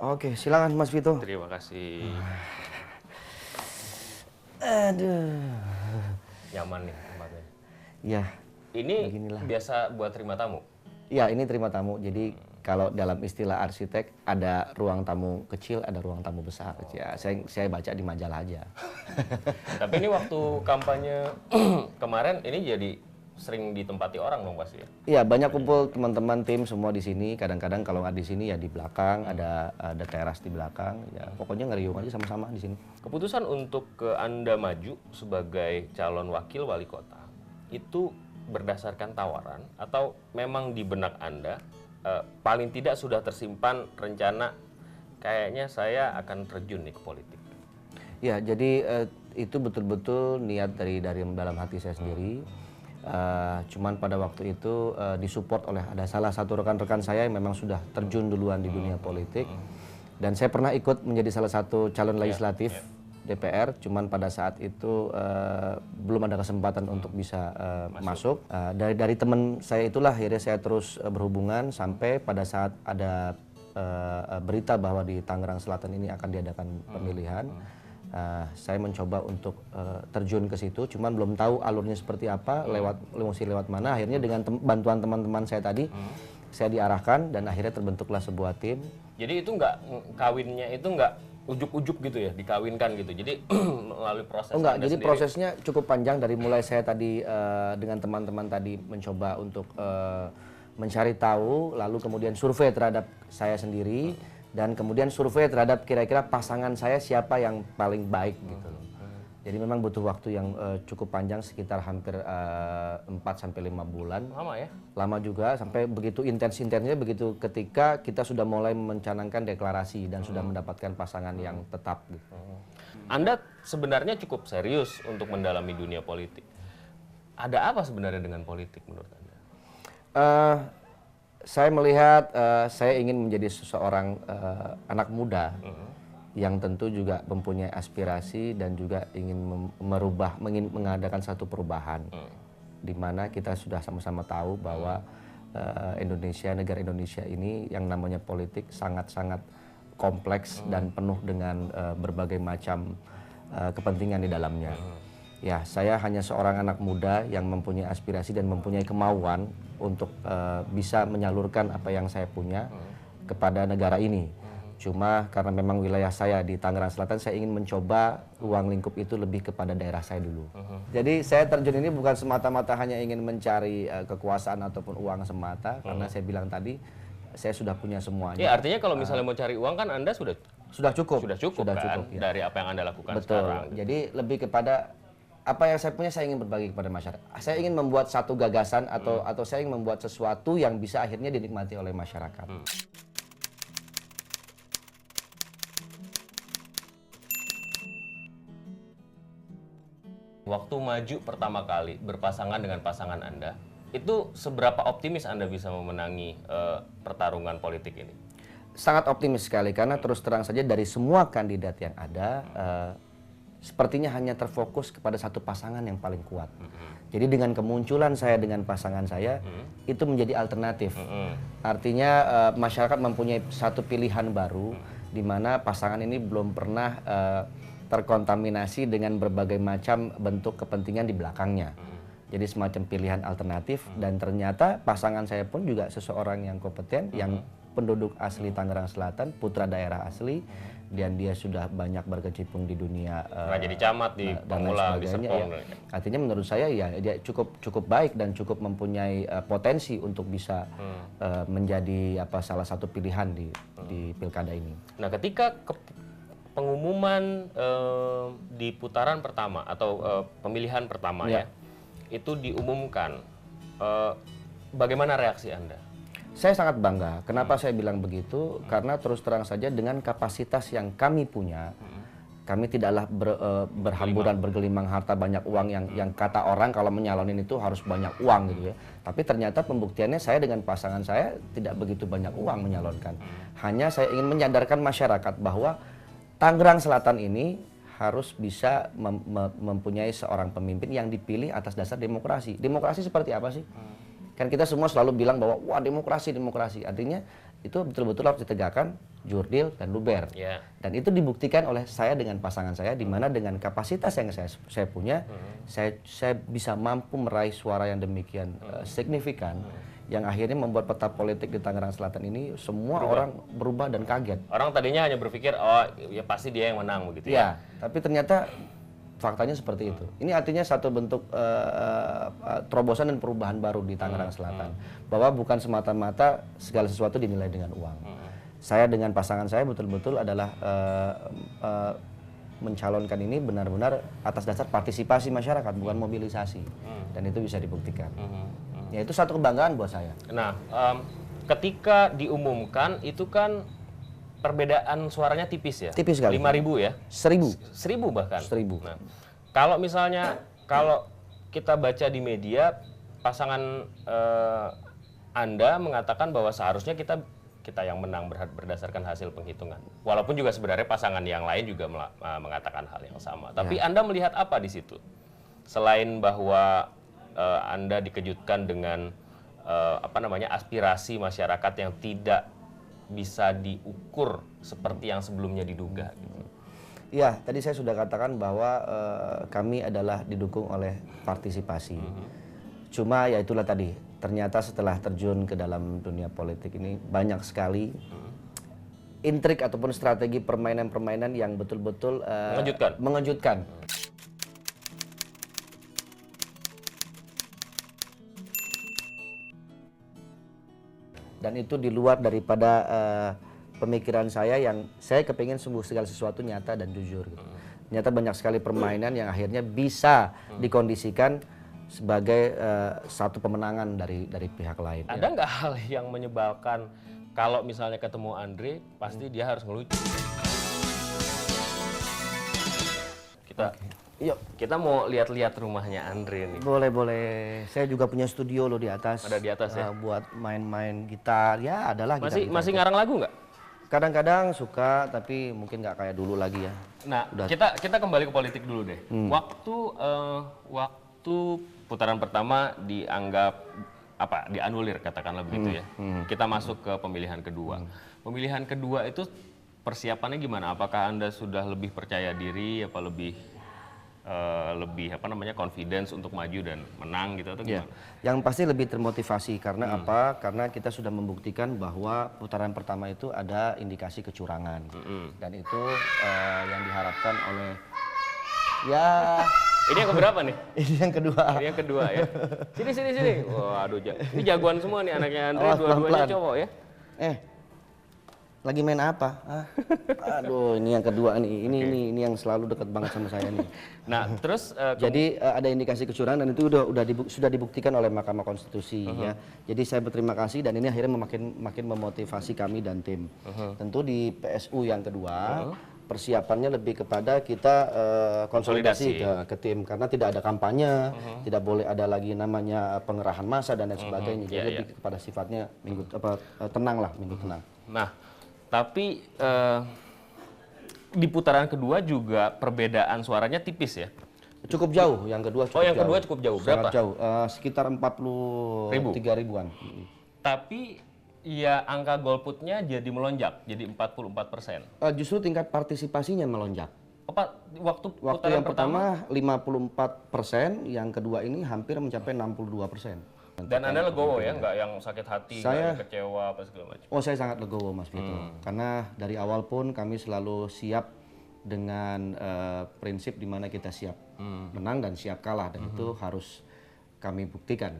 Oke, silakan Mas Vito. Terima kasih. Aduh. Nyaman nih tempatnya. Ya, Ini beginilah. biasa buat terima tamu? Ya, ini terima tamu. Jadi kalau dalam istilah arsitek ada ruang tamu kecil, ada ruang tamu besar. Ya, saya baca di majalah aja. Tapi ini waktu kampanye kemarin ini jadi sering ditempati orang dong pasti ya? Iya, banyak kumpul teman-teman tim semua di sini. Kadang-kadang kalau nggak di sini ya di belakang, ada teras di belakang. Ya, pokoknya ngeriung aja sama-sama di sini. Keputusan untuk Anda maju sebagai calon wakil wali kota itu berdasarkan tawaran atau memang di benak Anda paling tidak sudah tersimpan rencana kayaknya saya akan terjun nih ke politik? Ya, jadi itu betul-betul niat dari dalam hati saya sendiri. Cuman pada waktu itu disupport oleh ada salah satu rekan-rekan saya yang memang sudah terjun duluan di dunia politik. Dan saya pernah ikut menjadi salah satu calon legislatif DPR, cuman pada saat itu belum ada kesempatan untuk bisa masuk. Dari teman saya itulah akhirnya saya terus berhubungan sampai pada saat ada berita bahwa di Tangerang Selatan ini akan diadakan pemilihan. Saya mencoba untuk terjun ke situ, cuman belum tahu alurnya seperti apa, lewat mana. Akhirnya dengan bantuan teman-teman saya tadi, saya diarahkan dan akhirnya terbentuklah sebuah tim. Jadi itu nggak kawinnya itu nggak ujuk-ujuk gitu ya, dikawinkan gitu. Jadi melalui proses. Enggak, Anda jadi sendiri. prosesnya cukup panjang dari mulai saya tadi dengan teman-teman tadi mencoba untuk mencari tahu, lalu kemudian survei terhadap saya sendiri. Dan kemudian survei terhadap kira-kira pasangan saya siapa yang paling baik gitu loh. Jadi memang butuh waktu yang cukup panjang, sekitar hampir 4-5 bulan. Lama ya? Lama juga, sampai begitu intensnya begitu ketika kita sudah mulai mencanangkan deklarasi dan sudah mendapatkan pasangan yang tetap gitu. Anda sebenarnya cukup serius untuk mendalami dunia politik. Ada apa sebenarnya dengan politik menurut Anda? Saya melihat saya ingin menjadi seseorang anak muda yang tentu juga mempunyai aspirasi dan juga ingin mengadakan satu perubahan, di mana kita sudah sama-sama tahu bahwa negara Indonesia ini yang namanya politik sangat-sangat kompleks dan penuh dengan berbagai macam kepentingan di dalamnya. Ya, saya hanya seorang anak muda yang mempunyai aspirasi dan mempunyai kemauan untuk bisa menyalurkan apa yang saya punya kepada negara ini. Cuma karena memang wilayah saya di Tangerang Selatan, saya ingin mencoba ruang lingkup itu lebih kepada daerah saya dulu. Jadi saya terjun ini bukan semata-mata hanya ingin mencari kekuasaan ataupun uang semata, karena saya bilang tadi, saya sudah punya semuanya. Ya, artinya kalau misalnya mau cari uang kan Anda sudah cukup kan ya. dari apa yang Anda lakukan Betul. sekarang. Gitu. Jadi lebih kepada apa yang saya punya, saya ingin berbagi kepada masyarakat. Saya ingin membuat satu gagasan atau saya ingin membuat sesuatu yang bisa akhirnya dinikmati oleh masyarakat. Waktu maju pertama kali berpasangan dengan pasangan Anda, itu seberapa optimis Anda bisa memenangi pertarungan politik ini? Sangat optimis sekali, karena terus terang saja dari semua kandidat yang ada, sepertinya hanya terfokus kepada satu pasangan yang paling kuat. Jadi dengan kemunculan saya dengan pasangan saya, itu menjadi alternatif. Artinya masyarakat mempunyai satu pilihan baru, di mana pasangan ini belum pernah terkontaminasi dengan berbagai macam bentuk kepentingan di belakangnya. Jadi semacam pilihan alternatif, dan ternyata pasangan saya pun juga seseorang yang kompeten, yang penduduk asli Tangerang Selatan, putra daerah asli, dan dia sudah banyak berkecimpung di dunia jadi camat di Pemula, di Serpong. Ya. Artinya menurut saya ya dia cukup baik dan cukup mempunyai potensi untuk bisa menjadi salah satu pilihan di pilkada ini. Nah, ketika pengumuman di putaran pertama atau pemilihan pertama ya, itu diumumkan, bagaimana reaksi Anda? Saya sangat bangga. Kenapa saya bilang begitu? Karena terus terang saja dengan kapasitas yang kami punya, kami tidaklah berhamburan bergelimang harta banyak uang yang kata orang kalau menyalonin itu harus banyak uang gitu ya. Tapi ternyata pembuktiannya saya dengan pasangan saya tidak begitu banyak uang menyalonkan. Hanya saya ingin menyadarkan masyarakat bahwa Tangerang Selatan ini harus bisa mempunyai seorang pemimpin yang dipilih atas dasar demokrasi. Demokrasi seperti apa sih? Kan kita semua selalu bilang bahwa wah demokrasi. Artinya itu betul-betul harus ditegakkan jurdil dan luber. Ya. Dan itu dibuktikan oleh saya dengan pasangan saya, di mana dengan kapasitas yang saya punya, saya bisa mampu meraih suara yang demikian signifikan, yang akhirnya membuat peta politik di Tangerang Selatan ini semua orang berubah dan kaget. Orang tadinya hanya berpikir, oh ya pasti dia yang menang begitu ya. Ya, tapi ternyata faktanya seperti itu. Ini artinya satu bentuk terobosan dan perubahan baru di Tangerang Selatan, bahwa bukan semata-mata segala sesuatu dinilai dengan uang. Saya dengan pasangan saya betul-betul adalah mencalonkan ini benar-benar atas dasar partisipasi masyarakat, bukan mobilisasi, dan itu bisa dibuktikan. Ya, itu satu kebanggaan buat saya. Nah, ketika diumumkan itu kan perbedaan suaranya tipis ya? Tipis sekali. 5.000 ya? 1.000. 1.000 bahkan? 1.000. Nah, kalau misalnya, kalau kita baca di media, pasangan Anda mengatakan bahwa seharusnya kita yang menang berdasarkan hasil penghitungan. Walaupun juga sebenarnya pasangan yang lain juga mengatakan hal yang sama. Tapi Anda melihat apa di situ? Selain bahwa Anda dikejutkan dengan aspirasi masyarakat yang tidak bisa diukur seperti yang sebelumnya diduga. Gitu. Ya, tadi saya sudah katakan bahwa kami adalah didukung oleh partisipasi. Cuma ya itulah tadi, ternyata setelah terjun ke dalam dunia politik ini banyak sekali intrik ataupun strategi permainan-permainan yang betul-betul mengejutkan. Dan itu di luar daripada pemikiran saya, yang saya kepingin sungguh segala sesuatu nyata dan jujur. Gitu. Ternyata banyak sekali permainan yang akhirnya bisa dikondisikan sebagai satu pemenangan dari pihak lain. Ada nggak hal yang menyebalkan kalau misalnya ketemu Andre, pasti dia harus ngelucu? Kita mau lihat-lihat rumahnya Andre nih. Boleh. Saya juga punya studio loh di atas. Ada di atas ya? Buat main-main gitar, ya adalah gitar. Masih ngarang lagu nggak? Kadang-kadang suka, tapi mungkin nggak kayak dulu lagi ya. Nah, kita kembali ke politik dulu deh. Waktu putaran pertama dianggap dianulir, katakanlah begitu ya. Kita masuk ke pemilihan kedua. Pemilihan kedua itu persiapannya gimana? Apakah Anda sudah lebih percaya diri, apa lebih confidence untuk maju dan menang gitu atau gimana? Yang pasti lebih termotivasi karena apa? Karena kita sudah membuktikan bahwa putaran pertama itu ada indikasi kecurangan. Dan itu yang diharapkan oleh Ini yang keberapa nih? Ini yang kedua. Ini yang kedua ya. Sini. Waduh, ini jagoan semua nih anaknya Andre, dua-duanya cowok ya. Lagi main apa? Aduh, ini yang kedua nih. Ini yang selalu dekat banget sama saya nih. Nah, terus jadi ada indikasi kecurangan dan itu sudah dibuktikan oleh Mahkamah Konstitusi ya. Jadi saya berterima kasih dan ini akhirnya makin memotivasi kami dan tim. Tentu di PSU yang kedua persiapannya lebih kepada kita konsolidasi ke tim karena tidak ada kampanye, tidak boleh ada lagi namanya pengerahan massa dan lain sebagainya. Jadi lebih kepada sifatnya minggu tenang. Nah, tapi di putaran kedua juga perbedaan suaranya tipis ya? Cukup jauh, yang kedua cukup jauh. Yang kedua cukup jauh, berapa? Sangat jauh, sekitar 43.000-an. Tapi ya angka golputnya jadi melonjak, jadi 44%. Justru tingkat partisipasinya melonjak. Waktu yang pertama 54%, yang kedua ini hampir mencapai 62%. Dan Anda legowo ya, nggak yang sakit hati, nggak kecewa apa segala macam? Saya sangat legowo Mas Vito, karena dari awal pun kami selalu siap dengan prinsip di mana kita siap menang dan siap kalah, dan itu harus kami buktikan.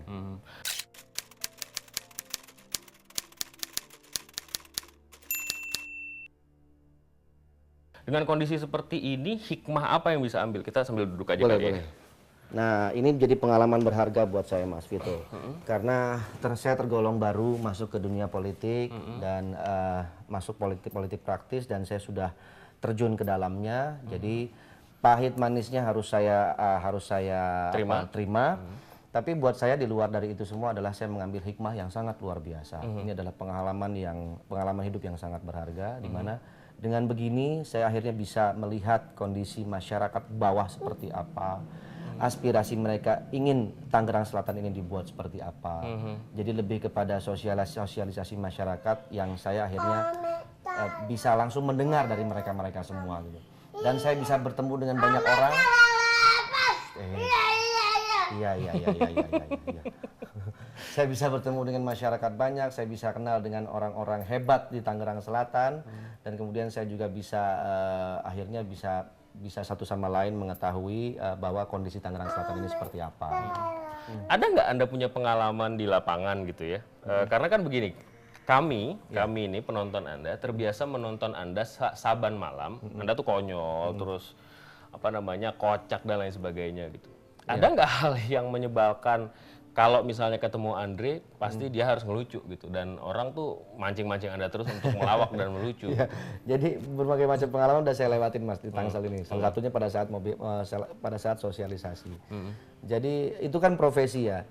Dengan kondisi seperti ini, hikmah apa yang bisa ambil? Kita sambil duduk aja kali ya. Nah, ini jadi pengalaman berharga buat saya Mas Vito. Karena saya tergolong baru masuk ke dunia politik dan masuk politik praktis, dan saya sudah terjun ke dalamnya. Jadi pahit manisnya harus saya terima. Tapi buat saya di luar dari itu semua adalah saya mengambil hikmah yang sangat luar biasa. Ini adalah pengalaman hidup yang sangat berharga, di mana dengan begini saya akhirnya bisa melihat kondisi masyarakat bawah seperti apa. aspirasi mereka ingin Tangerang Selatan ini dibuat seperti apa. Jadi lebih kepada sosialisasi masyarakat yang saya akhirnya bisa langsung mendengar dari mereka semua gitu. Dan saya bisa bertemu dengan banyak orang. Iya. Saya bisa bertemu dengan masyarakat banyak, saya bisa kenal dengan orang-orang hebat di Tangerang Selatan, dan kemudian saya juga bisa akhirnya bisa satu sama lain mengetahui bahwa kondisi Tangerang Selatan ini seperti apa. Ada nggak Anda punya pengalaman di lapangan gitu ya? Karena kan begini, kami ini penonton Anda terbiasa menonton Anda saban malam. Anda tuh konyol, terus apa namanya kocak dan lain sebagainya gitu. Ada nggak hal yang menyebalkan kalau misalnya ketemu Andre, pasti dia harus ngelucu gitu, dan orang tuh mancing-mancing Anda terus untuk melawak dan melucu. Ya, jadi berbagai macam pengalaman udah saya lewatin Mas di Tangsel ini. Salah satunya pada saat sosialisasi. Jadi itu kan profesi ya.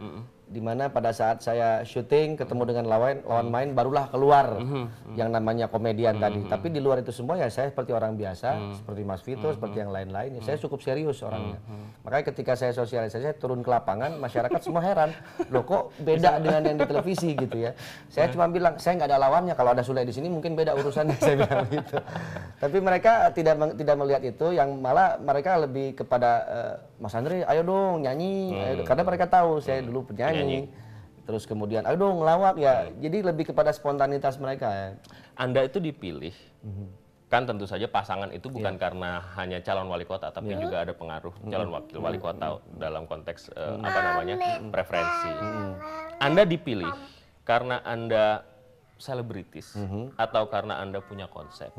Dimana pada saat saya syuting ketemu dengan lawan main barulah keluar yang namanya komedian tadi. Tapi di luar itu semua ya saya seperti orang biasa, seperti Mas Vito, seperti yang lain-lain. Ya, saya cukup serius orangnya. Makanya ketika saya sosialisasi, saya turun ke lapangan, masyarakat semua heran. Loh kok beda dengan yang di televisi gitu ya. Saya cuma bilang, saya nggak ada lawannya. Kalau ada Sule di sini mungkin beda urusannya, saya bilang gitu. Tapi mereka tidak melihat itu, yang malah mereka lebih kepada Mas Andre, ayo dong nyanyi. Karena mereka tahu saya dulu penyanyi. Terus kemudian ayo dong ngelawak ya. Jadi lebih kepada spontanitas mereka ya. Anda itu dipilih kan tentu saja pasangan itu bukan karena hanya calon wali kota, tapi juga ada pengaruh calon wakil wali kota dalam konteks apa namanya preferensi. Anda dipilih karena Anda selebritis atau karena Anda punya konsep.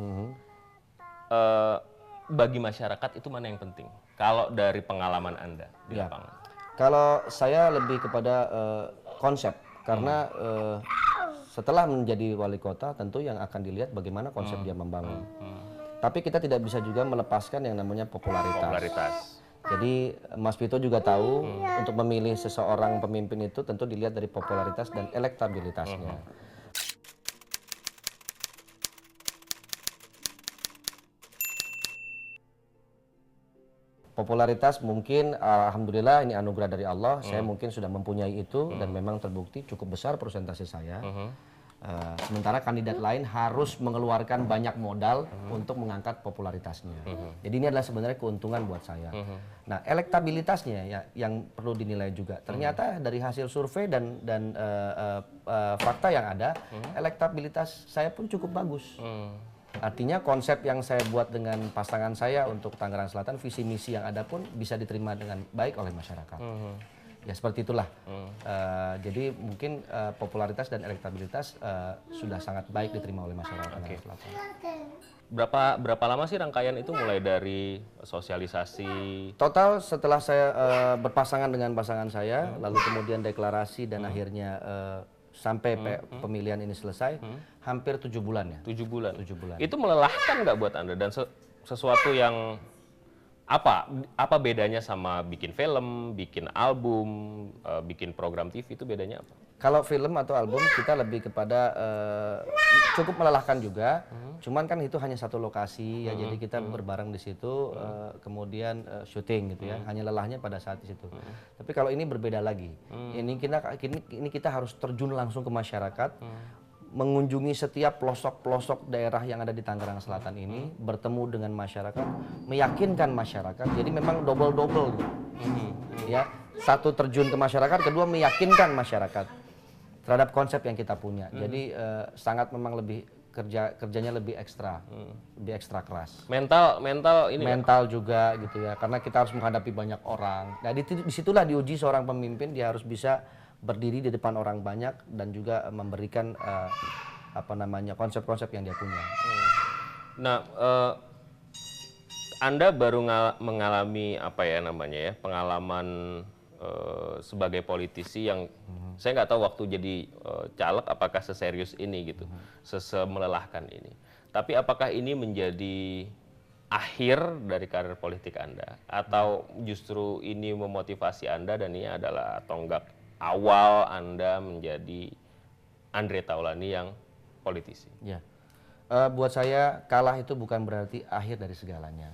Bagi masyarakat itu mana yang penting? Kalau dari pengalaman Anda di lapangan. Kalau saya lebih kepada konsep, karena setelah menjadi wali kota tentu yang akan dilihat bagaimana konsep dia membangun. Tapi kita tidak bisa juga melepaskan yang namanya popularitas. Jadi Mas Vito juga tahu untuk memilih seseorang pemimpin itu tentu dilihat dari popularitas dan elektabilitasnya. Popularitas mungkin alhamdulillah ini anugerah dari Allah, saya mungkin sudah mempunyai itu dan memang terbukti cukup besar persentase saya. Sementara kandidat lain harus mengeluarkan banyak modal untuk mengangkat popularitasnya. Jadi ini adalah sebenarnya keuntungan buat saya. Nah, elektabilitasnya ya yang perlu dinilai juga. Ternyata dari hasil survei dan fakta yang ada, elektabilitas saya pun cukup bagus. Artinya konsep yang saya buat dengan pasangan saya untuk Tangerang Selatan, visi misi yang ada pun bisa diterima dengan baik oleh masyarakat. Ya seperti itulah. Jadi mungkin popularitas dan elektabilitas sudah sangat baik diterima oleh masyarakat Tangerang Selatan. Berapa lama sih rangkaian itu mulai dari sosialisasi? Total setelah saya berpasangan dengan pasangan saya, lalu kemudian deklarasi dan akhirnya sampai pemilihan ini selesai, hampir 7 bulan ya. 7 bulan. 7 bulan. Itu melelahkan nggak buat Anda? Dan sesuatu yang apa bedanya sama bikin film, bikin album, bikin program TV, itu bedanya apa? Kalau film atau album kita lebih kepada cukup melelahkan juga, cuman kan itu hanya satu lokasi ya, jadi kita berbareng di situ, kemudian syuting gitu ya, hanya lelahnya pada saat di situ. Tapi kalau ini berbeda lagi, ini kita harus terjun langsung ke masyarakat, mengunjungi setiap pelosok-pelosok daerah yang ada di Tangerang Selatan ini, bertemu dengan masyarakat, meyakinkan masyarakat, jadi memang double-double gitu. Ya, satu terjun ke masyarakat, kedua meyakinkan masyarakat terhadap konsep yang kita punya. Jadi sangat memang lebih kerjanya lebih ekstra, lebih ekstra keras. Mental ini. Mental juga gitu ya, karena kita harus menghadapi banyak orang. Nah disitulah diuji seorang pemimpin, dia harus bisa berdiri di depan orang banyak dan juga memberikan konsep-konsep yang dia punya. Nah, Anda baru mengalami pengalaman sebagai politisi yang saya nggak tahu waktu jadi caleg apakah seserius ini gitu, semelelahkan ini. Tapi apakah ini menjadi akhir dari karir politik Anda, atau justru ini memotivasi Anda dan ini adalah tonggak awal Anda menjadi Andre Taulany yang politisi? Ya, buat saya kalah itu bukan berarti akhir dari segalanya.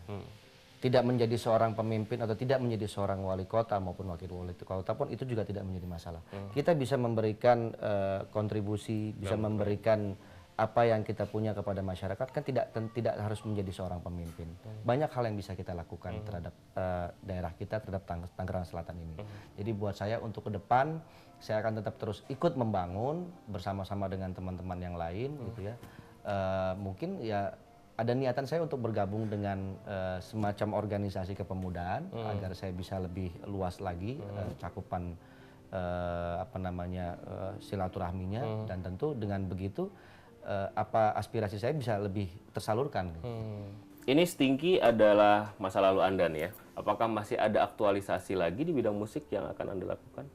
tidak menjadi seorang pemimpin atau tidak menjadi seorang wali kota maupun wakil wali kota pun itu juga tidak menjadi masalah. Kita bisa memberikan kontribusi, bisa memberikan apa yang kita punya kepada masyarakat, kan tidak harus menjadi seorang pemimpin. Banyak hal yang bisa kita lakukan terhadap daerah kita, terhadap Tangerang Selatan ini. Jadi buat saya untuk ke depan, saya akan tetap terus ikut membangun bersama-sama dengan teman-teman yang lain, gitu ya. Mungkin ya ada niatan saya untuk bergabung dengan semacam organisasi kepemudaan agar saya bisa lebih luas lagi cakupan silaturahminya, dan tentu dengan begitu apa aspirasi saya bisa lebih tersalurkan. Ini Stinky adalah masa lalu Anda nih ya. Apakah masih ada aktualisasi lagi di bidang musik yang akan Anda lakukan?